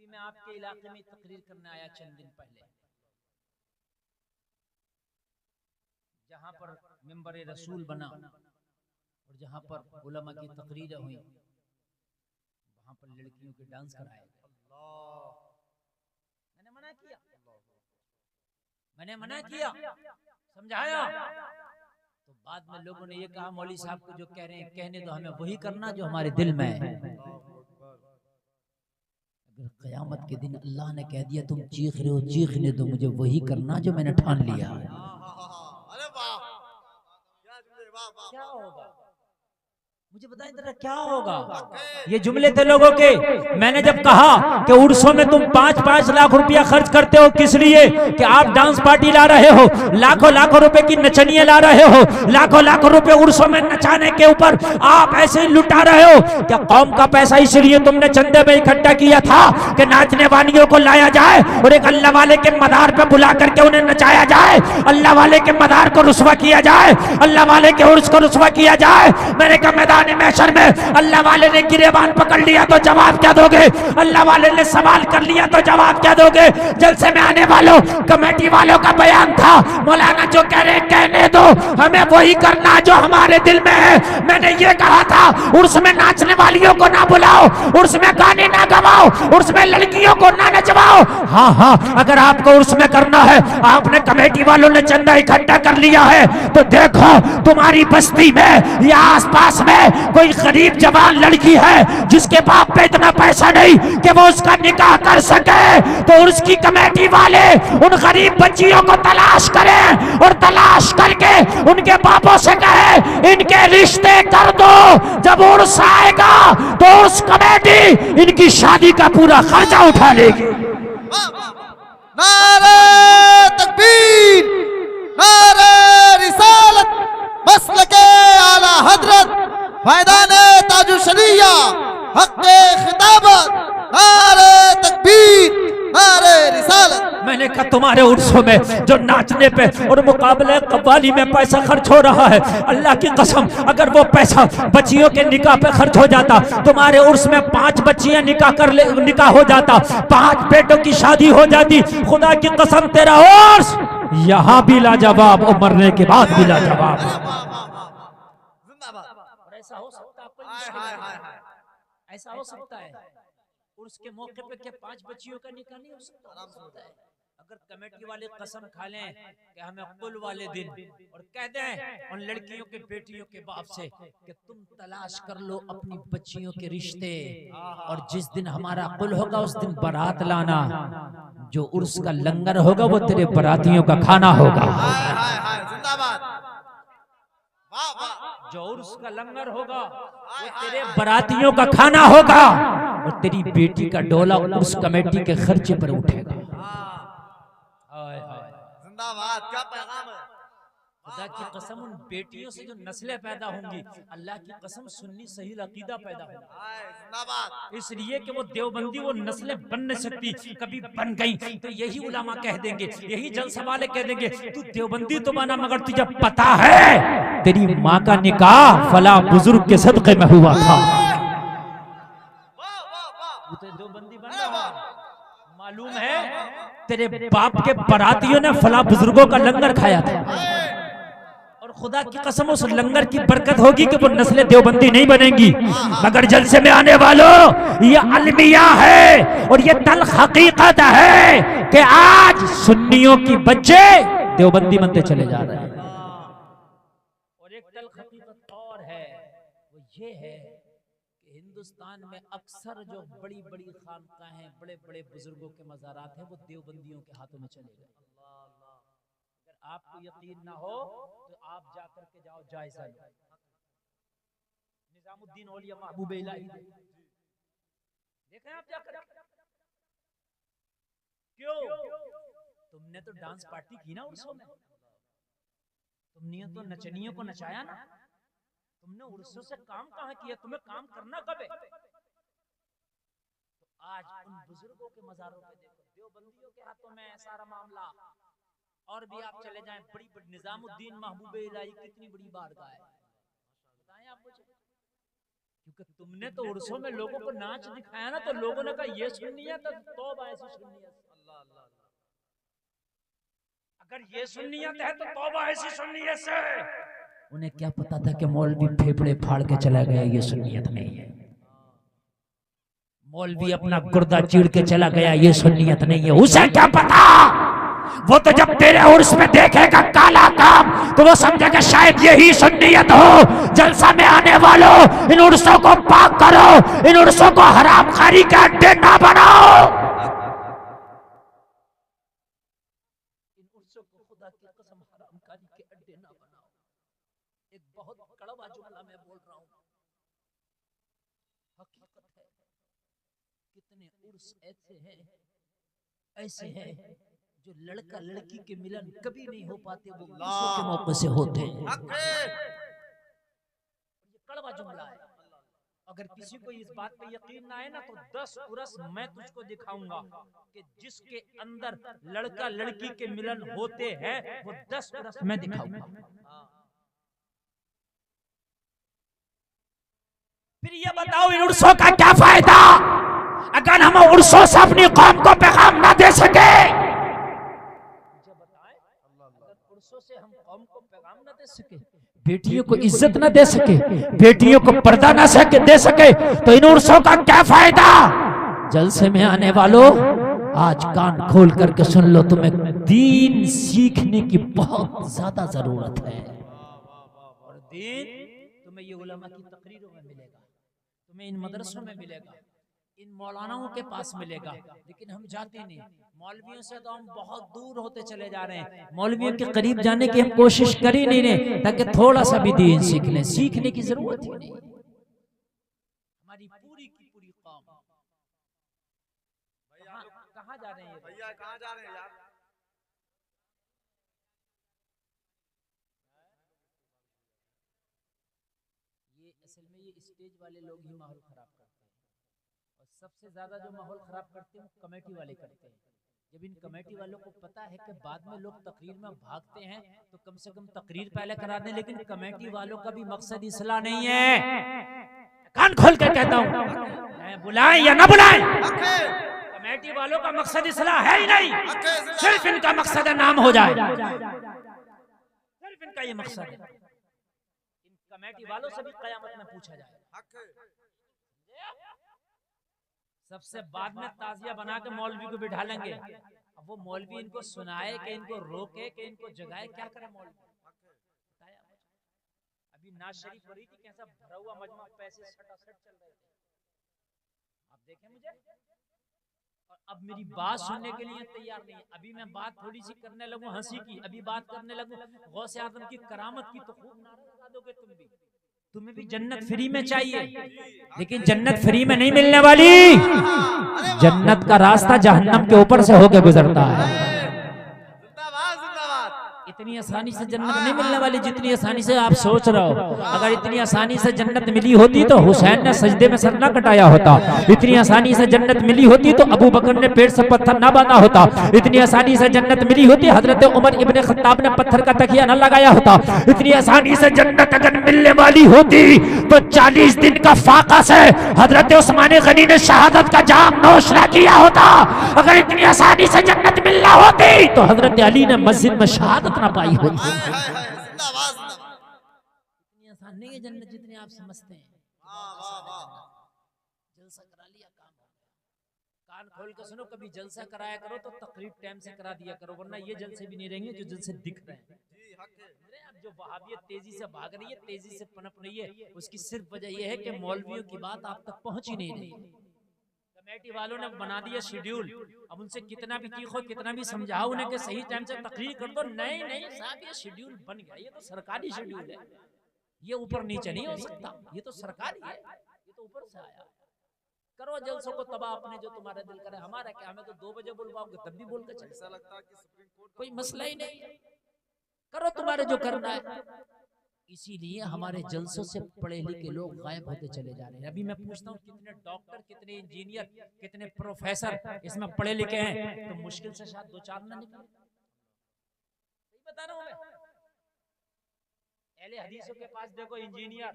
अभी मैं आपके इलाके में तकरीर करने आया चंद दिन पहले, जहां पर मिंबर रसूल बना और जहां पर उलमा की तकरीरें हुई, वहां पर लड़कियों के डांस कराए गए। मैंने मना किया, समझाया, तो बाद में लोगों ने ये कहा मौलवी साहब को जो कह रहे हैं कहने दो, हमें वही करना जो हमारे दिल में है। अगर क़यामत के दिन अल्लाह ने कह दिया तुम चीख रहे हो, चीखने दो, मुझे वही करना जो मैंने ठान लिया है। क्या होगा मुझे बताएं जरा, क्या होगा? ये जुमले थे लोगों के। मैंने जब कहा कि उर्सों में तुम 5-5 लाख रुपया खर्च करते हो, किस लिए? कि आप डांस पार्टी ला रहे हो, लाखों लाखों रुपए की नचनियां ला रहे हो, लाखों लाखों रुपए उर्सों में नचाने के ऊपर आप ऐसे ही लुटा रहे हो। क्या कौम का पैसा इसलिए तुमने चंदे में इकट्ठा किया था कि नाचने वालियों को लाया जाए और एक अल्लाह वाले के मदार पे बुला करके उन्हें नचाया जाए, अल्लाह वाले के मदार को रुस्वा किया जाए, अल्लाह वाले के उर्स को रुस्वा किया जाए? मैंने कहा मैदान महशर में अल्लाह वाले ने गिरेबान पकड़ लिया तो जवाब क्या दोगे? अल्लाह वाले ने सवाल कर लिया तो जवाब क्या दोगे? जलसे में आने वालों, कमेटी वालों का बयान था, मौलाना जो कह रहे कहने दो, हमें वही करना जो हमारे दिल में है। मैंने ये कहा था उर्स में नाचने वालियों को ना बुलाओ, उर्स में गाने ना गवाओ, उर्स में लड़कियों को ना नचवाओ। हाँ हाँ, अगर आपको उर्स में करना है, आपने कमेटी वालों ने चंदा इकट्ठा कर लिया है, तो देखो तुम्हारी बस्ती में या आसपास में कोई गरीब जवान लड़की है जिसके बाप पे इतना पैसा नहीं कि वो उसका निकाह कर सके, तो उसकी कमेटी वाले उन गरीब बच्चियों को तलाश करें और तलाश करके उनके बापों से कहे इनके रिश्ते कर दो। जब उर्स आएगा तो उस कमेटी इनकी शादी का पूरा खर्चा उठा लेगी। नारे तकबीर, नारे रिसालत, मसलके आला हजरत फैज़ाने ताजुशरिया, हक़्क़े खिताबत, नारे तकबीर, नारे रिसालत। मैंने कहा तुम्हारे उर्सों में जो नाचने पे और मुकाबले कव्वाली में पैसा खर्च हो रहा है, अल्लाह की कसम अगर वो पैसा बच्चियों के निकाह पे खर्च हो जाता, तुम्हारे उर्स में 5 बच्चियां निकाह हो जाता, 5 बेटों की शादी हो जाती, खुदा की कसम तेरा उर्स यहाँ भी लाजवाब और मरने के बाद भी लाजवाब। ऐसा हो सकता है? ऐसा हो सकता है? उर्स के मौके पे क्या 5 बच्चियों का निकाह नहीं हो सकता है? अगर कमेटी वाले कसम खा लें कि हमें कुल वाले दिन और कह दें उन लड़कियों के बेटियों के बाप से कि तुम तलाश कर लो अपनी बच्चियों के रिश्ते, और जिस दिन हमारा कुल होगा उस दिन बारात लाना, जो उर्स का लंगर होगा वो तेरे बारातियों का खाना होगा। जो उर्स का लंगर होगा वो तेरे बारातियों का खाना होगा, और तेरी बेटी का डोला उर्स कमेटी के खर्चे पर उठेगा। जिंदाबाद, क्या पैगाम है। खुदा की कसम उन बेटियों से जो नस्लें पैदा होंगी, अल्लाह की कसम सुन्नी सही अकीदा पैदा होगा। इसलिए कि वो देवबंदी वो नस्लें बन नहीं सकती, कभी बन गई तो यही उलामा कह देंगे, यही जलसा वाले कह देंगे तू देवबंदी तो बना, मगर तुझे पता है तेरी माँ का निकाह फला बुजुर्ग के सदक़े में हुआ था। देवबंदी बन रहा, मालूम है तेरे बाप के बारातियों ने फला बुजुर्गों का लंगर खाया था, और खुदा की कसम उस लंगर की बरकत होगी कि वो नस्लें देवबंदी नहीं बनेंगी। मगर जलसे में आने वालों, ये अलमिया है और ये तल्ख हकीकत है कि आज सुन्नियों की बच्चे देवबंदी बनते चले जा रहे हैं। और एक तल्ख हकीकत और है, वो ये है कि हिंदुस्तान में अक्सर जो बड़ी बड़ी खानकाहें, बड़े बड़े बुजुर्गों के मज़ारात हैं, वो देवबंदियों के हाथों में चले गए। अगर आपको यकीन ना हो तो आप जाकर के जाओ, जायजा लो। निजामुद्दीन औलिया महबूब इलाही देखें आप जाकर। क्यों? तुमने तो डांस पार्टी की ना उर्सों में, तुमने तो नचनियों को नचाया ना, तुमने उर्सों से काम कहाँ किया? तुम्हें काम करना कब है? तो आज उन बुजुर्गों के मज़ारों पे देखो, देवबंदियों के हाथों में सारा मामला। और भी आप चले जाएं, बड़ी बड़ी निजामुद्दीन महबूब इलाही कितनी बड़ी बारगाह है, बताएं आप मुझे। क्योंकि तुमने तो उर्सों में लोगों को नाच दिखाया ना, तो लोगों ने कहा ये सुन्नियत है, तौबा ऐसी सुन्नियत। अगर ये सुन्नियत है तो तौबा ऐसी सुन्नियत से। उन्हें क्या पता था कि मौलवी फेफड़े फाड़ के चला गया, ये सुन्नियत नहीं है। मौलवी अपना गुर्दा चीड़ के चला गया, ये सुन्नियत नहीं है। उसे क्या पता, वो तो जब तेरे उर्स में देखेगा काला काम तो वो समझेगा शायद यही सुन्नियत हो। जलसा में आने वालों, इन उर्सों को पाक करो, इन उर्सों को हरामखारी के अड्डे ना बनाओ। इन उर्सों को खुदा की कसम हरामखारी के अड्डे ना बनाओ। एक बहुत कड़वा जुमला मैं बोल रहा हूँ, हकीकत है। कितने उर्स ऐसे हैं जो लड़का लड़की के मिलन कभी नहीं हो पाते, वो उर्सों के मौके से होते हैं। ये कड़वा जुमला है। अगर किसी को इस बात पे यकीन ना आए ना, तो 10 उर्स मैं तुझको दिखाऊंगा कि जिसके अंदर लड़का लड़की के मिलन होते हैं, वो 10 उर्स मैं दिखाऊंगा। फिर ये बताओ, इन उर्सों का क्या फायदा अगर हम उर्सों से अपनी कौम को पैगाम ना दे सके? मुझे बताएं, अगर उर्सों से हम कौम को पैगाम ना दे सके, बेटियों को इज्जत ना दे सके, बेटियों को पर्दा ना दे सके, तो इन उर्सों का क्या फायदा? जलसे में आने वालों, आज कान खोल करके सुन लो, तुम्हें दीन सीखने की बहुत ज्यादा जरूरत है। और दीन तुम्हें ये उलमा की तकरीरों में मिलेगा, तुम्हें इन मदरसों में मिलेगा, इन मौलानाओं के पास मिलेगा, लेकिन हम जाते नहीं। मौलवियों से तो हम बहुत दूर होते चले जा रहे हैं। मौलवियों के करीब जाने की हम कोशिश कर ही नहीं रहे, ताकि थोड़ा सा भी दीन सीख लें। सीखने की जरूरत ही नहीं। हमारी पूरी की पूरी कौम कहाँ जा रहे हैं? भैया कहाँ जा रहे हैं यार? ये असल में ये स्टेज वाले लोग ही माहौल खराब करते हैं, और सबसे ज्यादा जो माहौल खराब करते हैं वो कमेटी वाले करते हैं। जब इन कमेटी वालों को पता है कि बाद में लोग तकरीर में भागते हैं, तो कम से कम तकरीर पहले करा दें। लेकिन कमेटी वालों का भी मकसद इस्लाह नहीं है। कान खोल कर कहता हूँ, बुलाएं या ना बुलाएं, कमेटी वालों का मकसद इस्लाह है ही नहीं। सिर्फ इनका मकसद है नाम हो जाए, सिर्फ इनका ये मकसद है। इन कमेटी वालों से भी कयामत में पूछा जाए। सबसे बाद में ताजिया बना के मौलवी को बिठा लेंगे। अब वो मौलवी इनको सुनाए कि इनको रोके कि इनको जगाए, क्या करे मौलवी? अभी नाज शरीफ हो रही थी, कैसा भरा हुआ मजमा, पैसे सटासट चल रहे थे, आप देखें मुझे। और अब मेरी बात सुनने के लिए तैयार नहीं है। अभी मैं बात थोड़ी सी करने लगूं हंसी की, अभी बात करने लगूं गौसे आजम की करामत की, तो खूब नारे लगा दोगे तुम भी। तुम्हें भी जन्नत फ्री में चाहिए, लेकिन जन्नत फ्री में नहीं मिलने वाली। जन्नत का रास्ता जहन्नम के ऊपर से होकर गुजरता है। इतनी आसानी से जन्नत नहीं मिलने वाली जितनी आसानी से आप सोच रहे हो। अगर इतनी आसानी से जन्नत मिली होती तो हुसैन ने सजदे में सर ना कटाया होता। इतनी आसानी से जन्नत मिली होती तो अबू बकर ने पेट से पत्थर ना बांधा होता। इतनी आसानी से जन्नत मिली होती हजरत उमर इब्ने खत्ताब ने पत्थर का तकिया न लगाया होता। इतनी आसानी से जन्नत अगर मिलने वाली होती तो 40 दिन का फाका से हजरत उस्मान गनी ने शहादत का जाम नोश ना किया होता। अगर इतनी आसानी से जन्नत मिलना होती तो हजरत अली ने मस्जिद में शहादत ना पाई होती। इतनी आसान नहीं है जन्नत जितनी आप समझते हैं। जलसा करा लिया, काम हो गया। कान खोल के सुनो, कभी जलसा कराया करो तो तकरीर टाइम से करा दिया करो, वरना ये जलसे भी नहीं रहेंगे जो जलसे दिख रहे हैं। अब जो वहाबियत तेजी से भाग रही है, तेजी से पनप रही है, उसकी सिर्फ वजह यह है कि मौलवियों की बात आप तक पहुंच ही नहीं रही। कमेटी वालों ने बना दिया शेड्यूल। अब उनसे कितना भी चीखो, कितना भी समझाओ उन्हें कि सही टाइम से तकरीर कर दो, नहीं नहीं साहब ये शेड्यूल बन गया, ये तो सरकारी शेड्यूल है, ये ऊपर नीचे नहीं हो सकता, ये तो सरकारी है, ये तो ऊपर से आया। करो जलसों को तबाह अपने जो तुम्हारा दिल करे, हमारा क्या, हमें तो 2 बजे बुलवाओगे तब भी बोल के चले, ऐसा लगता है कि सुप्रीम कोर्ट कोई मसला ही नहीं है। करो तुम्हारे जो करना है। इसीलिए हमारे जलसों से पढ़े लिखे लोग गायब होते चले जा रहे हैं। अभी मैं पूछता हूँ कितने डॉक्टर, कितने इंजीनियर, कितने प्रोफेसर इसमें पढ़े लिखे हैं, तो मुश्किल से शायद 2-4 ना निकले। बता रहा हूँ मैं, अहले हदीसों के पास देखो इंजीनियर,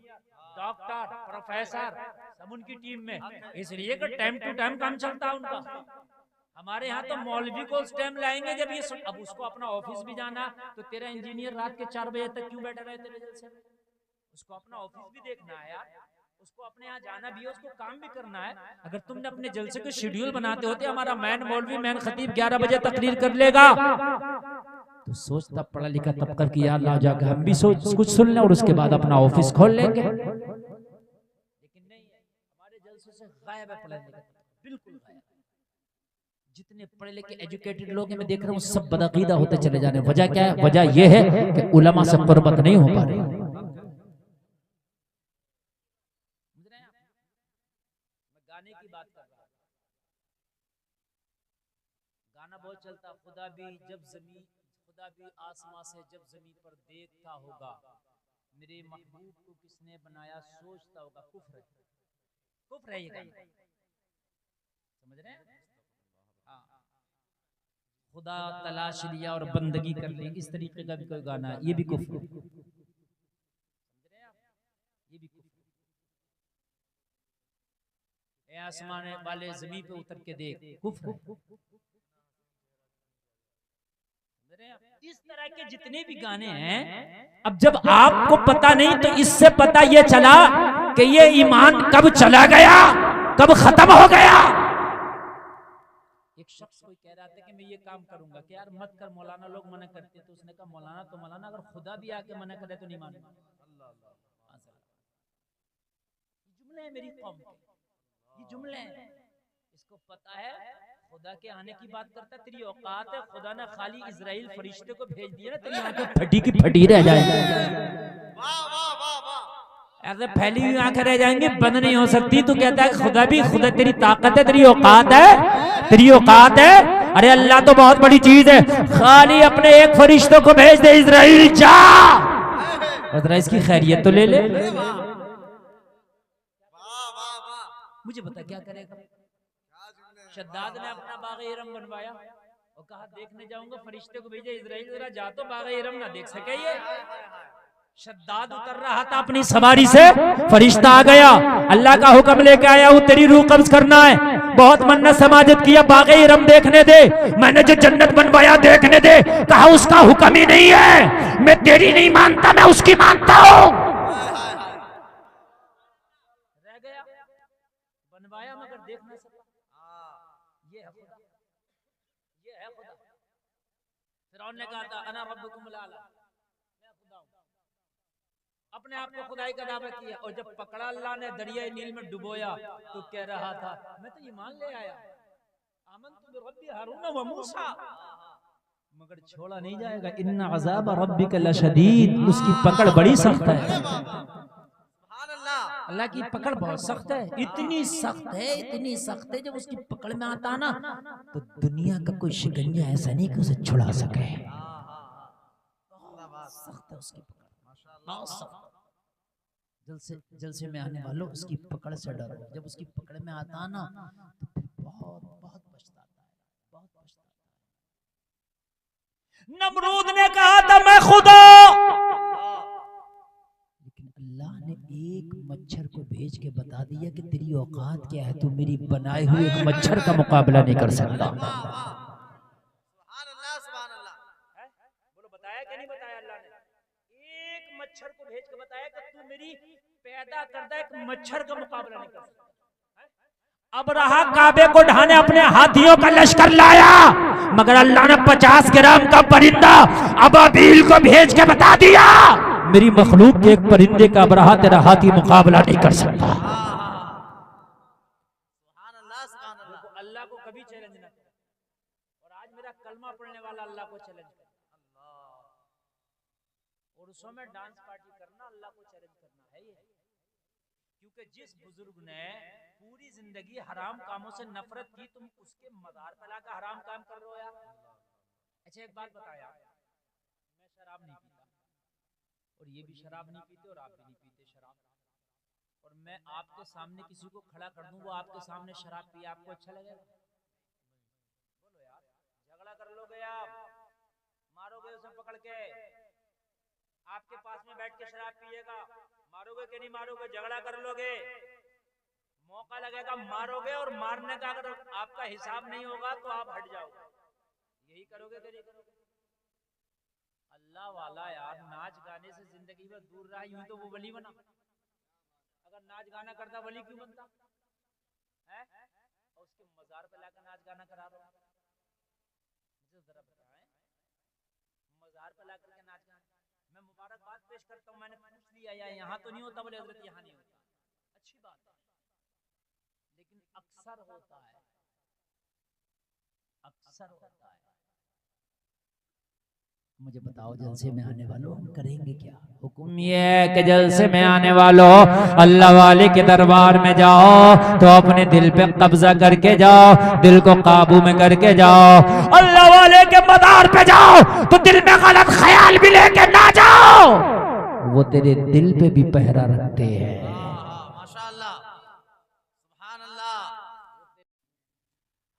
डॉक्टर, प्रोफेसर सब उनकी टीम में, इसलिए कि टाइम टू टाइम काम चलता है उनका। हमारे यहाँ तो मौलवी को उस टाइम लाएंगे जब ये अब उसको अपना ऑफिस भी जाना, तो तेरा इंजीनियर रात के 4 बजे तक क्यों बैठा रहे तेरे जलसे में? उसको अपना ऑफिस भी देखना है यार, उसको अपने यहाँ जाना भी है, उसको काम भी करना है। अगर तुमने अपने जलसे को शेड्यूल बनाते होते हमारा मैन मौलवी मैन खतीब 11 बजे तकरीर कर लेगा, तो सोचता पढ़ा लिखा तब कर कि यार ला जाकर हम भी सोच कुछ सुन लें और उसके बाद अपना ऑफिस खोल लेंगे। लेकिन नहीं है, हमारे जलसों से गायब है पढ़ा लिखा, बिल्कुल गायब। जितने पढ़े लिखे एजुकेटेड लोग हैं मैं देख रहा हूँ सब बदअकीदा होते चले जा रहे हैं। वजह क्या है? वजह यह है कि उलमा से कुर्बत नहीं हो पा रही। गाने की बात कर रहा, गाना बहुत चलता, खुदा भी आसमां से जब जमीन पर देखता होगा, मेरे महबूब को किसने बनाया सोचता होगा। कुफ्र है ये गाना, समझ रहे हैं? हाँ, खुदा तलाश लिया और बंदगी कर ली, इस तरीके का भी कोई गाना है, ये भी कुफ्र, समझ रहे हैं आप? ये भी कुफ्र। आसमान वाले जमीन पे उतर के देख, कुफ्र। इस तरह के जितने भी गाने हैं, अब जब आपको पता नहीं तो इससे पता ये चला कि ये ईमान कब चला गया, कब खत्म हो गया। एक शख्स कोई कह रहा था कि मैं ये काम करूंगा कि यार मत कर, मौलाना लोग मना करते, तो उसने कहा मौलाना तो मौलाना, अगर खुदा भी आके मना करे तो नहीं मानूंगा। जुमले हैं मेरी कौम के, ये जुमले हैं, इसको पता है खुदा के आने की बात करता, तेरी औकात है, खुदा ने खाली इजराइल फरिश्ते को भेज दिया ना, तेरी आंखें फटी की फटी रह जाएंगी। ऐसे फैली हुई आंखें रह जाएंगी, बंद नहीं हो सकती। तू कहता है खुदा भी, खुदा तेरी ताकत है, तेरी औकात है, तेरी औकात है। अरे अल्लाह तो बहुत बड़ी चीज है, खाली अपने एक फरिश्तों को भेज दे, इजराइल जा, इसकी खैरियत तो ले ले। मुझे बता क्या करेगा? शद्दाद ने अपना बाग इरम बनवाया और कहा देखने जाऊंगा, फरिश्ते को भेजा, इजराइल जरा जा तो बाग इरम ना देख सके ये। शद्दाद उतर रहा था अपनी सवारी से, फरिश्ता आ गया, अल्लाह का हुक्म लेके आया हूं, तेरी रूह कब्ज करना है, बहुत मन्नत समाजत किया, बाग इरम देखने दे, मैंने जो जन्नत बनवाया देखने दे। कहा उसका हुक्म ही नहीं है, मैं तेरी नहीं मानता, मैं उसकी मानता हूं। रह गया, बनवाया मगर देख ना सका। ये है खुदा, ये है खुदा। फिरौन ने कहा था अना रब्बुकुमुल आला, मैं खुदा हूं, अपने आप को खुदाई का दावा किया। और जब पकड़ा अल्लाह ने दरिया नील में डुबोया तो कह रहा था मैं तो ईमान ले आया, आमनतु बिरब्बी हारून व मूसा, मगर छोड़ा नहीं जाएगा। इन्ना अज़ाब रब्बिका लशदीद, उसकी पकड़ बड़ी सख्त है। अल्लाह की पकड़ बहुत सख्त है, इतनी सख्त है, इतनी सख्त है, जब उसकी पकड़ में आता ना तो दुनिया का कोई शिकंजा ऐसा नहीं कि उसे छुड़ा सके। सख्त है उसकी पकड़, बहुत सख्त। जलसे में आने वालों उसकी पकड़ से डरो, जब उसकी पकड़ में आता ना तो फिर बहुत बहुत पछताता है, बहुत पछताता है। नमरूद ने कहा था मैं खुदा, अल्लाह ने एक मच्छर को भेज के बता दिया कि तेरी औकात क्या है, तू मेरी बनाए हुए एक मच्छर का मुकाबला नहीं कर सकता। बोलो बताया क्या नहीं बताया अल्लाह ने? एक मच्छर को भेज के बताया कि तू मेरी पैदा करदा एक मच्छर का मुकाबला नहीं कर सकता। अब रहा काबे को ढाने अपने हाथियों का लश्कर लाया, मगर अल्लाह ने 50 ग्राम का परिंदा अबाबील को भेज के बता दिया मेरी मखलूक के एक परिंदे का अबरहा तेरा हाथी मुकाबला नहीं कर सकता। अल्लाह को कभी चैलेंज ना कर, और आज मेरा कलमा पढ़ने वाला अल्लाह को चैलेंज कर, और उसमें में डांस पार्टी करना अल्लाह को चैलेंज करना है ये। क्योंकि जिस बुजुर्ग ने पूरी जिंदगी हराम कामों से नफरत की, तुम उसके मज़ार पे लाकर हराम काम कर रहे हो यार। अच्छा एक बात बताया, मैं शराब नहीं पीता और ये भी शराब नहीं पीते और आप भी नहीं पीते शराब, और मैं आपके सामने किसी को खड़ा कर दूं वो आपके सामने शराब पिए, आपको अच्छा लगेगा? बोलो यार, झगड़ा कर लोगे आप, मारोगे उसे पकड़ के, आपके पास में बैठ के शराब पिएगा, मारोगे कि नहीं मारोगे? झगड़ा कर लोगे, मौका लगेगा मारोगे, और मारने का अगर आपका हिसाब नहीं होगा तो आप हट जाओगे। यही करोगे कि नहीं करोगे? अल्लाह वाला यार नाच गाने से जिंदगी में दूर रहा, यूं तो वो वली बना। अगर नाच गाना करता वली क्यों बनता है? और उसके मजार पे लाकर नाच गाना करा रहा हूं, मुझे जरा बताएं, मजार पे लाकर के नाच गाना। मैं मुबारकबाद पेश करता हूं, मैंने पूछ लिया या यहाँ तो नहीं होता, बोले हजरत यहाँ नहीं होता, अच्छी बात है, लेकिन अक्सर होता है, अक्सर होता है। मुझे बताओ जलसे में आने वालों हम करेंगे क्या? हुक्म ये है कि जलसे में आने वालों अल्लाह वाले के दरबार में जाओ तो अपने दिल पे कब्जा करके जाओ, दिल को काबू में करके जाओ। अल्लाह वाले के मदार पे जाओ तो दिल में गलत ख्याल भी लेके ना जाओ, वो तेरे दिल पे भी पहरा रखते हैं। माशाअल्लाह, सुभान अल्लाह।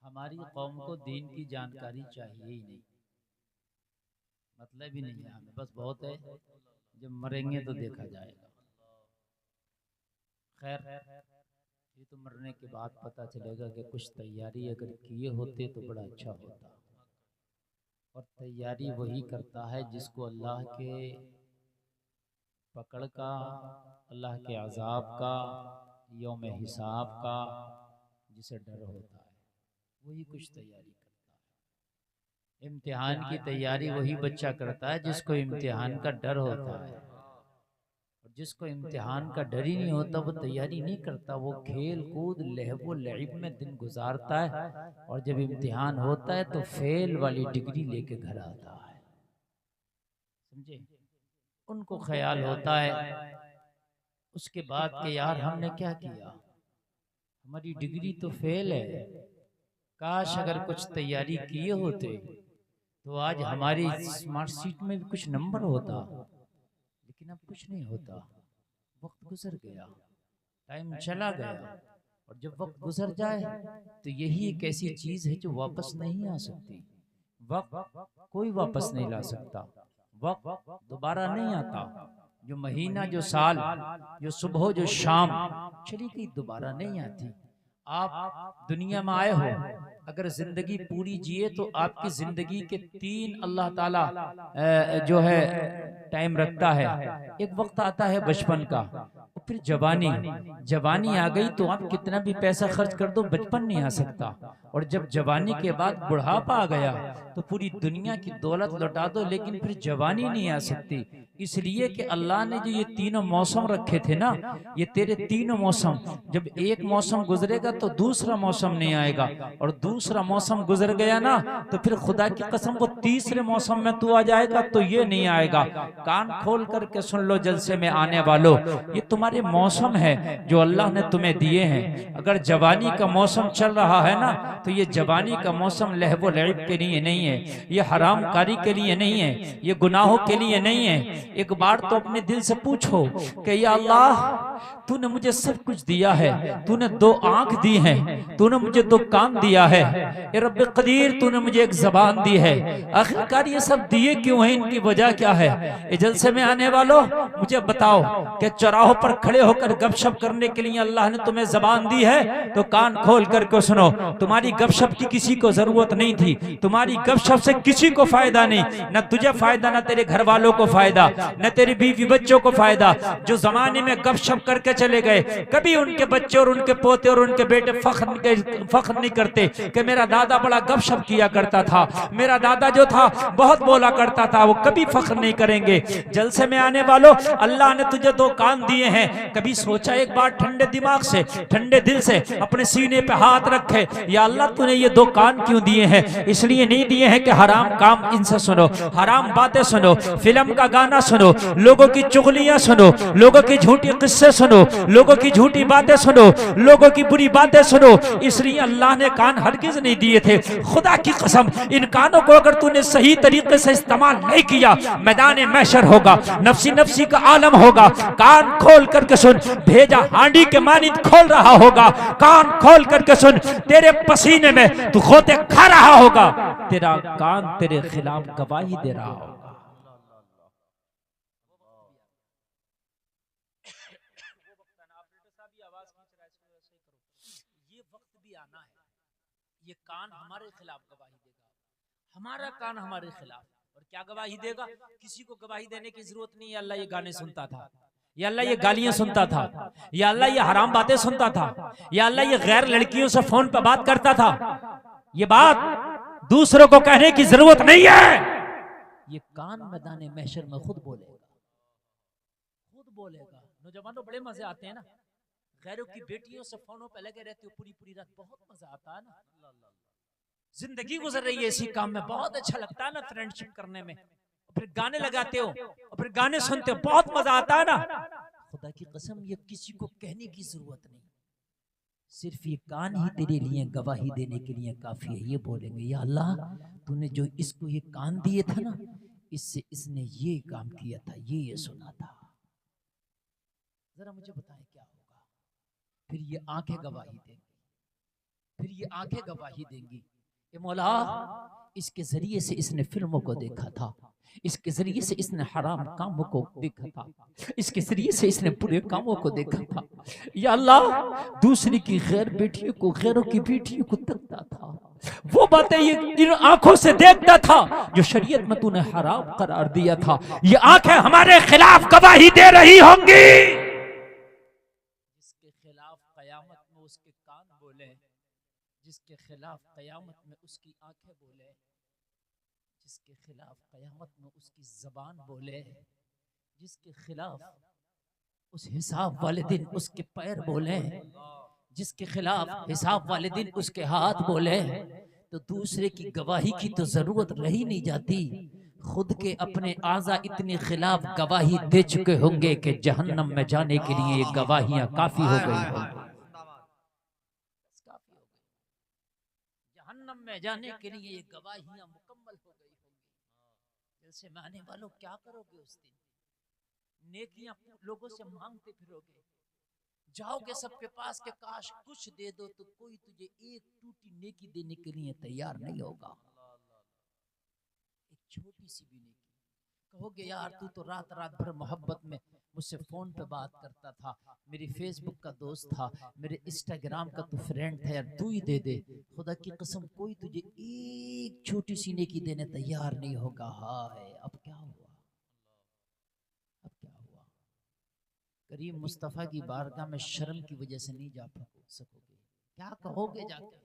हमारी कौम को दीन की जानकारी चाहिए ही नहीं, मतलब ही नहीं है हमें, बस बहुत है जब मरेंगे तो देखा जाएगा। खैर ये तो मरने के बाद पता चलेगा कि कुछ तैयारी अगर किए होते तो बड़ा अच्छा होता। और तैयारी वही करता है जिसको अल्लाह के पकड़ का, अल्लाह के अजाब का, यौम हिसाब का जिसे डर होता है, वही कुछ तैयारी करता है। इम्तिहान की तैयारी वही बच्चा करता है जिसको इम्तिहान का डर होता है, और जिसको इम्तिहान का डर ही नहीं होता वो तैयारी नहीं करता, वो खेल कूद लहबो लइब में दिन गुजारता है, और जब इम्तिहान होता है तो फेल वाली डिग्री लेके घर आता है। समझे? उनको ख्याल होता है उसके बाद कि यार हमने क्या किया, हमारी डिग्री तो फेल है, काश अगर कुछ तैयारी किए होते तो आज हमारी स्मार्ट शीट में भी कुछ नंबर होता, लेकिन अब कुछ नहीं होता। वक्त गुजर गया, टाइम चला गया, और जब वक्त गुजर जाए तो यही एक ऐसी चीज है जो वापस नहीं आ सकती। वक्त कोई वापस नहीं ला सकता, वक्त दोबारा नहीं आता। जो महीना, जो साल, जो सुबह, जो शाम चली गई दोबारा नहीं आती। आप दुनिया में आए हो, अगर जिंदगी पूरी जिए तो आपकी जिंदगी के 3 अल्लाह ताला जो है टाइम रखता है। एक वक्त आता है बचपन का, फिर जवानी, जवानी आ गई तो आप कितना भी पैसा खर्च कर दो बचपन नहीं आ सकता, और जब जवानी के बाद बुढ़ापा आ गया तो पूरी दुनिया की दौलत लौटा दो लेकिन फिर जवानी नहीं आ सकती। इसलिए कि अल्लाह ने जो ये तीनों मौसम रखे थे ना, ये तेरे तीनों मौसम, जब एक मौसम गुजरेगा तो दूसरा मौसम नहीं आएगा, और दूसरा मौसम गुजर गया ना तो फिर खुदा की कसम वो तीसरे मौसम में तू आ जाएगा तो ये नहीं आएगा। कान खोल करके सुन लो जलसे में आने वालों, ये तुम्हारे मौसम है जो अल्लाह ने तुम्हें दिए हैं। अगर जवानी का मौसम चल रहा है ना तो ये जवानी का मौसम लहबो लइब के लिए नहीं है, ये हरामकारी के लिए नहीं है, ये गुनाहों के लिए नहीं है। एक बार तो अपने दिल से पूछो कि या अल्लाह तूने मुझे सब कुछ दिया है, तूने 2 आंख दी हैं, तूने मुझे 2 कान दिया है, ए रब्बे कदीर तूने मुझे एक ज़बान दी है, आखिरकार ये सब दिए क्यों हैं, इनकी वजह क्या है? ए जलसे में आने वालों मुझे बताओ कि चौराहों पर खड़े होकर गपशप करने के लिए अल्लाह ने तुम्हें ज़बान दी है तो कान खोल करके सुनो। तुम्हारी गपशप की किसी को जरूरत नहीं थी, तुम्हारी गपशप से किसी को फायदा नहीं, न तुझे फायदा, न तेरे घर वालों को फायदा, न तेरे बीवी बच्चों को फायदा। जो जमाने में गपशप करके चले गए, कभी उनके बच्चे और उनके पोते और उनके बेटे फख्र नहीं करते कि मेरा दादा बड़ा गपशप किया करता था, मेरा दादा जो था बहुत बोला करता था, वो कभी फख्र नहीं करेंगे। जलसे में आने वालों अल्लाह ने तुझे 2 कान दिए हैं, कभी सोचा एक बार ठंडे दिमाग से, ठंडे दिल से अपने सीने पे हाथ रखे, या अल्लाह तूने ये 2 कान क्यों दिए हैं? इसलिए नहीं दिए हैं कि हराम काम इनसे सुनो, हराम बातें सुनो, फिल्म का गाना सुनो, लोगों की चुगलियां सुनो, लोगों की झूठी किस्से सुनो, लोगों की झूठी बातें सुनो, लोगों की बुरी बातें सुनो। इसलिए अल्लाह ने कान हरगिज नहीं दिए थे। खुदा की कसम इन कानों को अगर तूने सही तरीके से इस्तेमाल नहीं किया, मैदान महशर होगा, नफसी नफसी का आलम होगा। कान खोल करके सुन, भेजा हांडी के मानिंद खोल रहा होगा। कान खोल करके सुन, तेरे पसीने में तू खोते खा रहा होगा, तेरा कान तेरे खिलाफ गवाही दे रहा होगा। कान हमारे खिलाफ गवाही देगा, हमारा कान हमारे खिलाफ। और क्या गवाही देगा? किसी को गवाही देने की जरूरत नहीं है। अल्लाह ये गाने सुनता था, या अल्लाह ये गालियां सुनता था, या अल्लाह ये हराम बातें सुनता था, या अल्लाह ये गैर लड़कियों से फोन पर बात करता था। ये बात दूसरों को कहने की जरूरत नहीं है। ये कान मैदान महशर में खुद बोलेगा, खुद बोलेगा। नौजवानों बड़े मजे आते हैं ना, गैरों की बेटियों से फोनों पे लगे रहते हो पूरी पूरी रात, बहुत मजा आता है ना। जिंदगी गुजर रही है इसी काम में, बहुत अच्छा लगता है ना फ्रेंडशिप करने में। फिर गाने लगाते हो और फिर गाने सुनते हो, बहुत मजा आता है ना। खुदा की कसम ये किसी को कहने की जरूरत नहीं, सिर्फ ये कान ही तेरे लिए गवाही देने के लिए काफी है। ये बोलेंगे या अल्लाह तूने जो इसको ये कान दिए था ना, इससे इसने ये काम किया था, ये सुना था। जरा मुझे बताएं क्या होगा? फिर ये आंखें गवाही देंगी, फिर ये आंखें गवाही देंगी, ए मौला इसके जरिए से इसने फिल्मों को देखा था, इसके जरिए से इसने हराम कामों को देखा था, इसके जरिए से इसने बुरे कामों को देखा था। या अल्लाह दूसरी की गैर बेटियों को, गैरों की बेटियों को देखता था, वो बातें ये इन आंखों से देखता था जो शरीयत में तूने हराम करार दिया था। ये आंखें हमारे खिलाफ गवाही दे रही होंगी। जिसके खिलाफ कयामत में उसके कान बोले, जिसके खिलाफ कयामत में उसकी आंखें बोले, जिसके खिलाफ कयामत में उसकी जबान बोले, जिसके खिलाफ उस हिसाब वाले दिन उसके पैर बोले, जिसके खिलाफ हिसाब वाले दिन उसके हाथ बोले, तो दूसरे की गवाही की तो जरूरत रही नहीं जाती। खुद के अपने आज़ा इतने खिलाफ गवाही दे चुके होंगे कि जहन्नम में जाने के लिए ये गवाहियां काफी हो गई होंगी, जहन्नम में जाने के लिए ये गवाहियां मुकम्मल हो गई होंगी। दिल से मानने वालों क्या करोगे उस दिन? नेकियां लोगों से मांगते फिरोगे, जाओगे सबके पास के काश कुछ दे दो, तो कोई तुझे एक टूटी नेकी देने के लिए तैयार नहीं होगा। एक छोटी सी भी नेकी कहोगे यार तू तो रात रात भर मोहब्बत में मुझसे फोन पे बात करता था, मेरी फेसबुक का दोस्त था, मेरे इंस्टाग्राम का तू फ्रेंड था, यार तू ही दे दे। खुदा की कसम कोई तुझे एक छोटी सी नेकी देने तैयार नहीं होगा। हाय अब क्या हुआ, अब क्या हुआ? करीम मुस्तफ़ा की बारगाह में शर्म की वजह से नहीं जा सकोगे, क्या कहोगे जाके?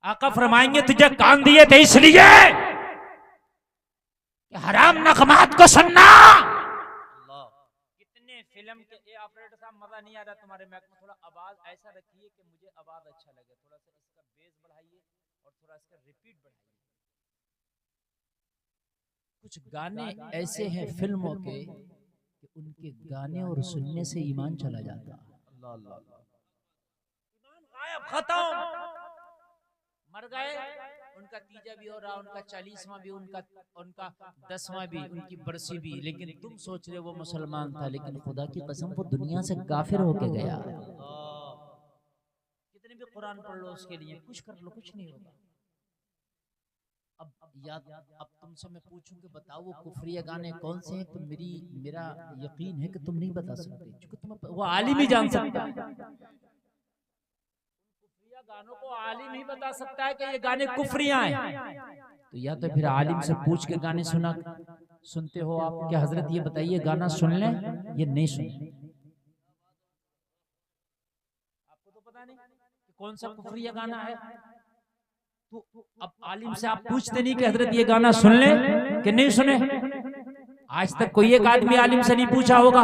आका फरमाएंगे तुझे कान दिए थे इसलिए कि हराम नगमात को सुनना। कितने फिल्म के ए ऑपरेटर साहब मजा नहीं आ रहा तुम्हारे मैक में, थोड़ा आवाज ऐसा रखिए कि मुझे आवाज अच्छा लगे, थोड़ा सा इसका बेस बढ़ाइए और थोड़ा इसका रिपीट बढ़ाइए। कुछ गाने ऐसे हैं फिल्मों के कि उनके गाने और सुनने से ईमान चला जाता, ईमान गायब खत्म, मर गए, उनका तीजा भी हो रहा, उनका 40वां भी, उनका 10वां भी, उनकी बरसी भी, लेकिन तुम सोच रहे हो वो मुसलमान था, लेकिन खुदा की कसम वो दुनिया से काफिर होके गया। कितने भी कुरान पढ़ लो उसके लिए, कुछ कर लो, कुछ नहीं होगा। अब तुमसे मैं पूछूं कि बताओ वो कुफरिया गाने कौन से हैं, तो मेरा यकीन है कि तुम नहीं बता सकते, क्योंकि तुम वो आलिम ही जान सकता है। कुफरिया गानों को आलिम ही बता सकता है कि ये गाने कुफरिया हैं। तो या तो फिर आलिम से पूछ के गाने सुनते हो आप, क्या हजरत ये बताइए गाना सुन लें ये नहीं सुन, आपको तो पता नहीं कि कौन सा कुफरिया गाना है। तो अब आलिम से आप पूछते नहीं कि हजरत ये गाना सुन ले कि नहीं सुने? आज तक कोई एक आदमी आलिम से नहीं पूछा होगा,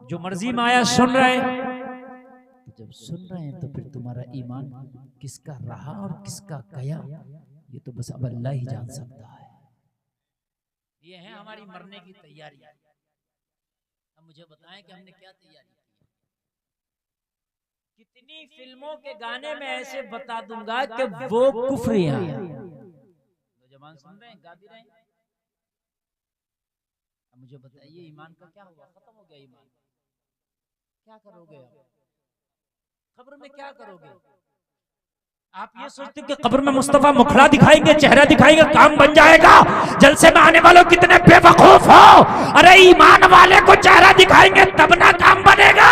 जो मर्जी में आया सुन रहे हैं। जब सुन रहे हैं तो फिर तुम्हारा ईमान किसका रहा और किसका गया ये तो बस अब अल्लाह ही जान सकता है। ये है हमारी मरने की तैयारी। अब मुझे बताएं कि हमने क्या तैयारी की। कितनी फिल्मों के गाने में ऐसे बता दूंगा कि वो कुफरियां, नौजवान सुन रहे हैं, गा भी रहे हैं। अब मुझे बताइए ईमान का क्या हुआ? खत्म हो गया ईमान, क्या करोगे आप? कब्र में क्या करोगे? आप ये सोचते हो कि कब्र में मुस्तफा मुखड़ा दिखाएंगे, चेहरा दिखाएंगे, काम बन जाएगा? जलसे में आने वालों कितने बेवकूफ हो। अरे ईमान वाले को चेहरा दिखाएंगे तब ना काम बनेगा।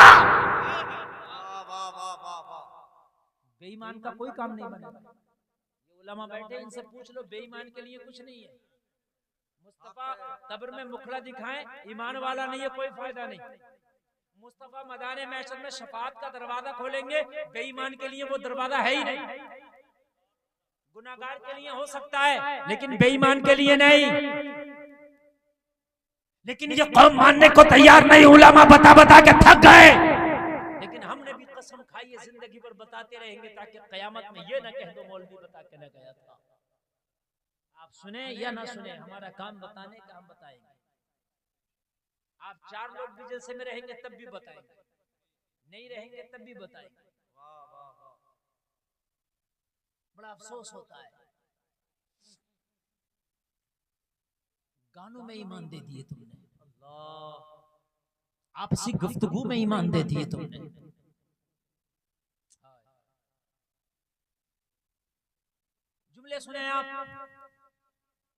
बेईमान का कोई काम नहीं बनेगा। उलमा बैठे, इनसे पूछ लो, बेईमान के लिए कुछ नहीं है। मुस्तफा कब्र में मुखड़ा दिखाएं, ईमान वाला नहीं है, कोई फायदा नहीं। मुस्तफा मैदान महशर में शफाअत का दरवाजा खोलेंगे, बेईमान के लिए वो दरवाजा है ही नहीं। गुनाहगार के लिए हो सकता है, लेकिन बेईमान के लिए नहीं। लेकिन ये कौम मानने को तैयार नहीं, उलमा बता बता के थक गए। लेकिन हमने भी कसम खाई है, जिंदगी भर बताते रहेंगे, ताकि कयामत में ये ना कह दो मौलवी बता के न गया था। आप सुने या ना सुने, हमारा काम बताने का, हम बताएंगे। आप 4 लोग भी जलसे में रहेंगे तब भी बताएंगे, नहीं रहेंगे तब भी बताएंगे। बड़ा अफसोस होता है, गानों में ईमान दे दिए तुमने, आपसी गुफ्तगू में ईमान दे दिए तुमने। जुमले सुने आप,